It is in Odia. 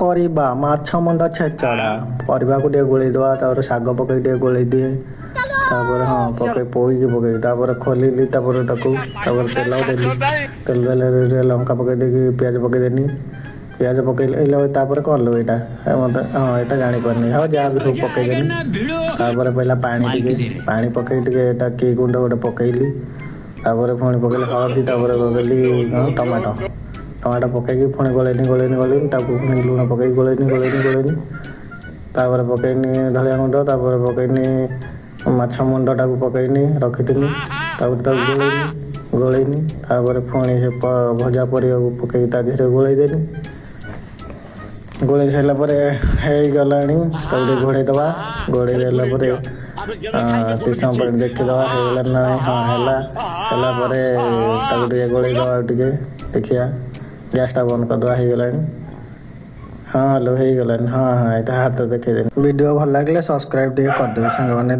କରିବା ମାଛ ମୁଣ୍ଡ ଛେଚଡ଼ା ପରିବାକୁ ଟିକେ ଗୋଳେଇ ଦେବା ତାପରେ ଶାଗ ପକେଇ ଟିକେ ଗୋଳେଇ ଦିଏ ତାପରେ ହଁ ପକେଇ ପୋଇକି ପକେଇ ତାପରେ ଖୋଲିଲି ତାପରେ ତାକୁ ତାପରେ ତେଲ ଦେଲି ତେଲ ଦେଲେ ଲଙ୍କା ପକେଇ ଦେଇକି ପିଆଜ ପକେଇଦେନି ପିଆଜ ପକେଇଲେ ତାପରେ କଲୁ ଏଇଟା ମୋତେ ହଁ ଏଇଟା ଜାଣିପାରୁନି ଆଉ ଯାହା ବି ସବୁ ପକେଇଦେନି ତାପରେ ପହିଲା ପାଣି ଟିକେ ପାଣି ପକେଇ ଟିକେ ଏଇଟା କି ଗୁଣ୍ଡ ଗୋଟେ ପକେଇଲି ତାପରେ ପୁଣି ପକେଇଲି ହଳଦୀ ତାପରେ ପକେଇଲି ଟମାଟୋ ଟମାଟୋ ପକେଇକି ପୁଣି ଗୋଳେଇନି ତାକୁ ପୁଣି ଲୁଣ ପକେଇକି ଗୋଳେଇନି ତାପରେ ପକେଇନି ଧଳିଆ ଗୁଣ୍ଡ ତାପରେ ପକେଇନି ମାଛ ମୁଣ୍ଡଟାକୁ ପକେଇନି ରଖିଥିଲି ତାପରେ ତାକୁ ଗୋଳେଇନି ତାପରେ ପୁଣି ସେ ଭଜା ପରିବାକୁ ପକେଇକି ତା ଦେହରେ ଗୋଳେଇଦେଲି ଗୋଳେଇ ସାରିଲା ପରେ ହେଇଗଲାଣି ତାକୁ ଟିକେ ଘୋଡ଼େଇ ଦେବା ଘୋଡ଼େଇ ଦେଲା ପରେ କିଛି ସମୟ ପରେ ଦେଖିଦେବା ହେଇଗଲା ନା ନାହିଁ ହଁ ହେଲା ପରେ ତାକୁ ଟିକେ ଗୋଳେଇ ଦେବା ଟିକେ ଦେଖିବା ଗ୍ୟାସ୍ଟା ବନ୍ଦ କରିଦେବା ହେଇଗଲାଣି ହଁ ହ୍ୟାଲୋ ହେଇଗଲାଣି ହଁ ଏଇଟା ହାତ ଦେଖେଇଦେନି ଭିଡ଼ିଓ ଭଲ ଲାଗିଲେ ସବସ୍କ୍ରାଇବ୍ ଟିକେ କରିଦେବେ ସାଙ୍ଗମାନେ।